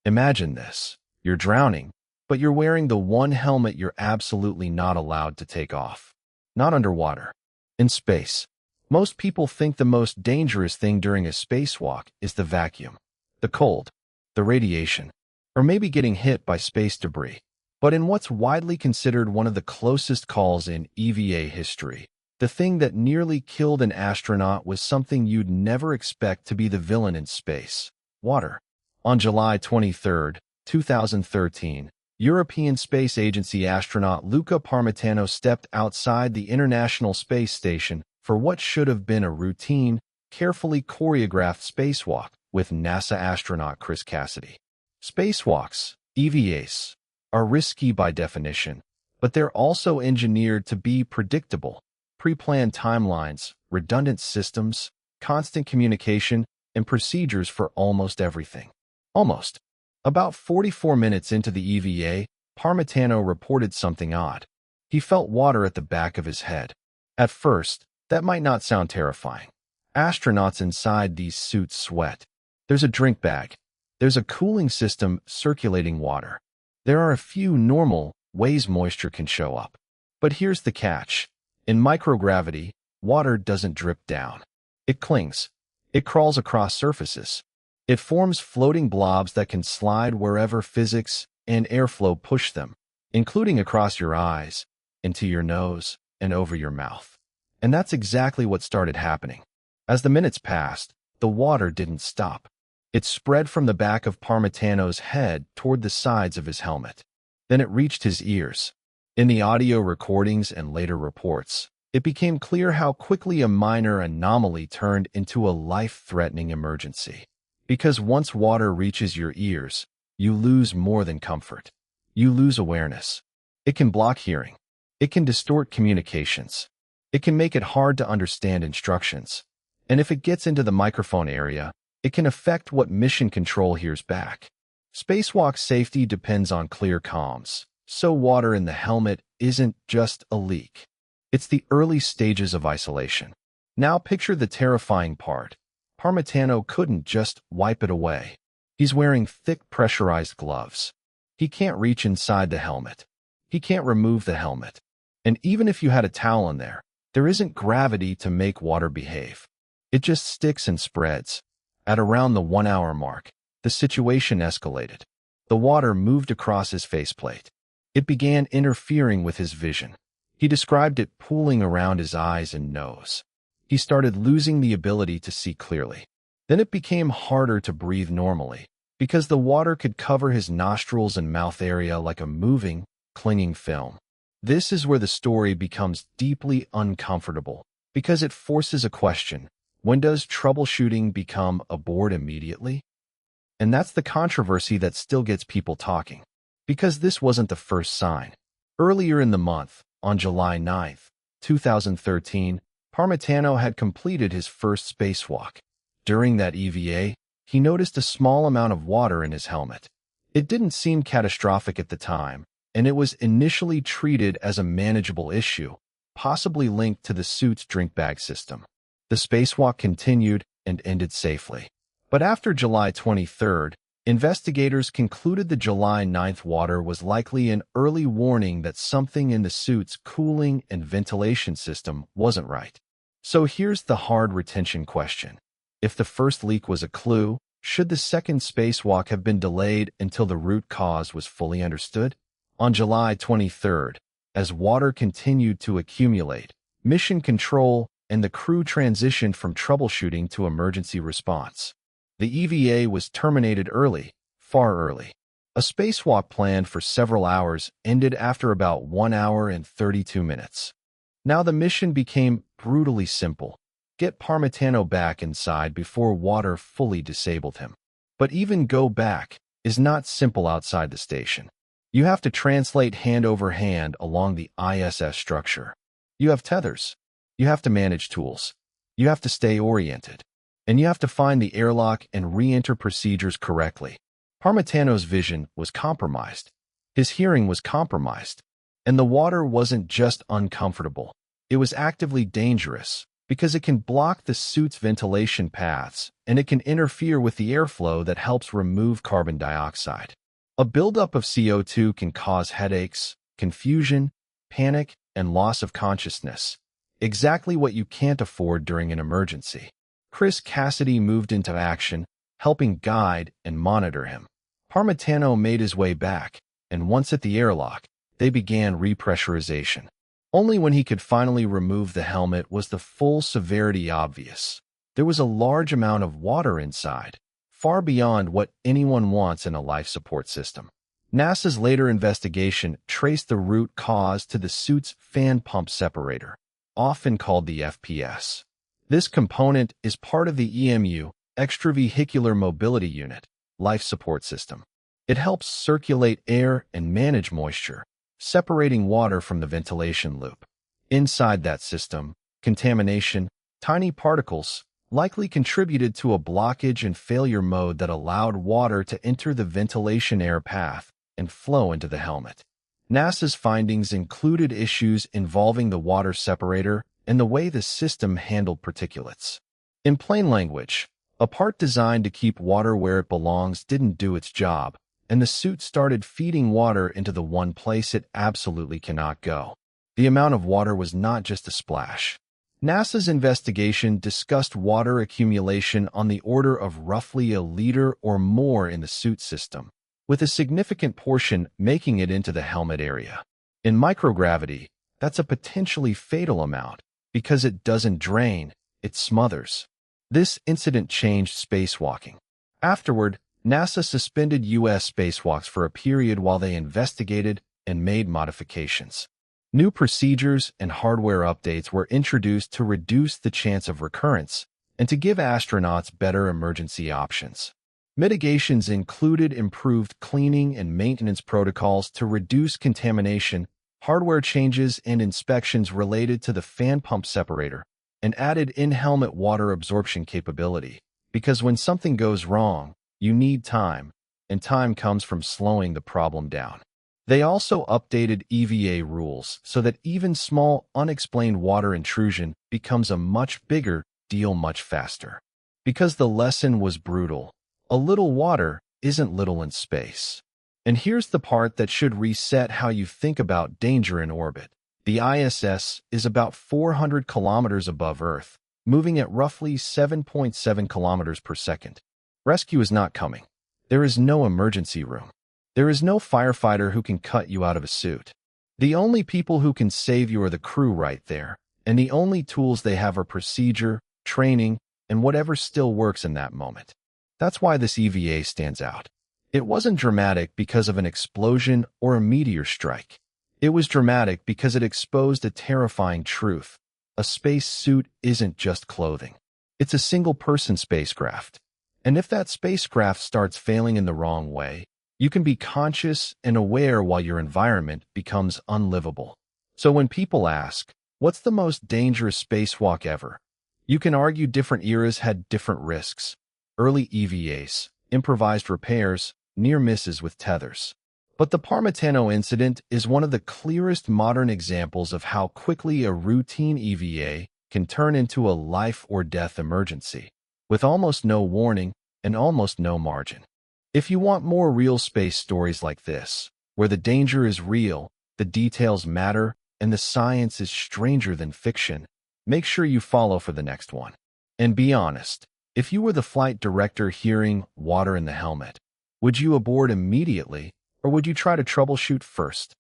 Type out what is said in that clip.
Imagine this. You're drowning, but you're wearing the one helmet you're absolutely not allowed to take off. Not underwater. In space. Most people think the most dangerous thing during a spacewalk is the vacuum, the cold, the radiation, or maybe getting hit by space debris. But in what's widely considered one of the closest calls in EVA history, the thing that nearly killed an astronaut was something you'd never expect to be the villain in space: water. On July 23, 2013, European Space Agency astronaut Luca Parmitano stepped outside the International Space Station for what should have been a routine, carefully choreographed spacewalk with NASA astronaut Chris Cassidy. Spacewalks, EVAs, are risky by definition, but they're also engineered to be predictable. Pre-planned timelines, redundant systems, constant communication, and procedures for almost everything. Almost. About 44 minutes into the EVA, Parmitano reported something odd. He felt water at the back of his head. At first, that might not sound terrifying. Astronauts inside these suits sweat. There's a drink bag. There's a cooling system circulating water. There are a few normal ways moisture can show up. But here's the catch. In microgravity, water doesn't drip down. It clings. It crawls across surfaces. It forms floating blobs that can slide wherever physics and airflow push them, including across your eyes, into your nose, and over your mouth. And that's exactly what started happening. As the minutes passed, the water didn't stop. It spread from the back of Parmitano's head toward the sides of his helmet. Then it reached his ears. In the audio recordings and later reports, it became clear how quickly a minor anomaly turned into a life-threatening emergency. Because once water reaches your ears, you lose more than comfort. You lose awareness. It can block hearing. It can distort communications. It can make it hard to understand instructions. And if it gets into the microphone area, it can affect what mission control hears back. Spacewalk safety depends on clear comms, so water in the helmet isn't just a leak. It's the early stages of isolation. Now picture the terrifying part. Parmitano couldn't just wipe it away. He's wearing thick pressurized gloves. He can't reach inside the helmet. He can't remove the helmet. And even if you had a towel in there isn't gravity to make water behave. It just sticks and spreads. At around the 1-hour mark, the situation escalated. The water moved across his faceplate. It began interfering with his vision. He described it pooling around his eyes and nose. He started losing the ability to see clearly. Then it became harder to breathe normally, because the water could cover his nostrils and mouth area like a moving, clinging film. This is where the story becomes deeply uncomfortable, because it forces a question. When does troubleshooting become abort immediately? And that's the controversy that still gets people talking. Because this wasn't the first sign. Earlier in the month, on July 9, 2013, Parmitano had completed his first spacewalk. During that EVA, he noticed a small amount of water in his helmet. It didn't seem catastrophic at the time, and it was initially treated as a manageable issue, possibly linked to the suit's drink bag system. The spacewalk continued and ended safely. But after July 23rd, investigators concluded the July 9th water was likely an early warning that something in the suit's cooling and ventilation system wasn't right. So here's the hard retention question. If the first leak was a clue, should the second spacewalk have been delayed until the root cause was fully understood? On July 23rd, as water continued to accumulate, mission control and the crew transitioned from troubleshooting to emergency response. The EVA was terminated early, far early. A spacewalk planned for several hours ended after about 1 hour and 32 minutes. Now the mission became brutally simple. Get Parmitano back inside before water fully disabled him. But even go back is not simple outside the station. You have to translate hand over hand along the ISS structure. You have tethers. You have to manage tools. You have to stay oriented. And you have to find the airlock and re-enter procedures correctly. Parmitano's vision was compromised. His hearing was compromised. And the water wasn't just uncomfortable. It was actively dangerous, because it can block the suit's ventilation paths and it can interfere with the airflow that helps remove carbon dioxide. A buildup of CO2 can cause headaches, confusion, panic, and loss of consciousness, exactly what you can't afford during an emergency. Chris Cassidy moved into action, helping guide and monitor him. Parmitano made his way back, and once at the airlock, they began repressurization. Only when he could finally remove the helmet was the full severity obvious. There was a large amount of water inside, far beyond what anyone wants in a life support system. NASA's later investigation traced the root cause to the suit's fan pump separator, often called the FPS. This component is part of the EMU, extravehicular mobility unit, life support system. It helps circulate air and manage moisture, separating water from the ventilation loop. Inside that system, contamination, tiny particles, likely contributed to a blockage and failure mode that allowed water to enter the ventilation air path and flow into the helmet. NASA's findings included issues involving the water separator and the way the system handled particulates. In plain language, a part designed to keep water where it belongs didn't do its job, and the suit started feeding water into the one place it absolutely cannot go. The amount of water was not just a splash. NASA's investigation discussed water accumulation on the order of roughly a liter or more in the suit system, with a significant portion making it into the helmet area. In microgravity, that's a potentially fatal amount, because it doesn't drain, it smothers. This incident changed spacewalking. Afterward, NASA suspended U.S. spacewalks for a period while they investigated and made modifications. New procedures and hardware updates were introduced to reduce the chance of recurrence and to give astronauts better emergency options. Mitigations included improved cleaning and maintenance protocols to reduce contamination, hardware changes and inspections related to the fan pump separator, and added in-helmet water absorption capability, because when something goes wrong, you need time, and time comes from slowing the problem down. They also updated EVA rules so that even small, unexplained water intrusion becomes a much bigger deal much faster. Because the lesson was brutal, a little water isn't little in space. And here's the part that should reset how you think about danger in orbit. The ISS is about 400 kilometers above Earth, moving at roughly 7.7 kilometers per second. Rescue is not coming. There is no emergency room. There is no firefighter who can cut you out of a suit. The only people who can save you are the crew right there, and the only tools they have are procedure, training, and whatever still works in that moment. That's why this EVA stands out. It wasn't dramatic because of an explosion or a meteor strike. It was dramatic because it exposed a terrifying truth. A space suit isn't just clothing. It's a single-person spacecraft. And if that spacecraft starts failing in the wrong way, you can be conscious and aware while your environment becomes unlivable. So when people ask, what's the most dangerous spacewalk ever? You can argue different eras had different risks. Early EVAs, improvised repairs, near misses with tethers. But the Parmitano incident is one of the clearest modern examples of how quickly a routine EVA can turn into a life-or-death emergency, with almost no warning and almost no margin. If you want more real space stories like this, where the danger is real, the details matter, and the science is stranger than fiction, make sure you follow for the next one. And be honest, if you were the flight director hearing water in the helmet, would you abort immediately, or would you try to troubleshoot first?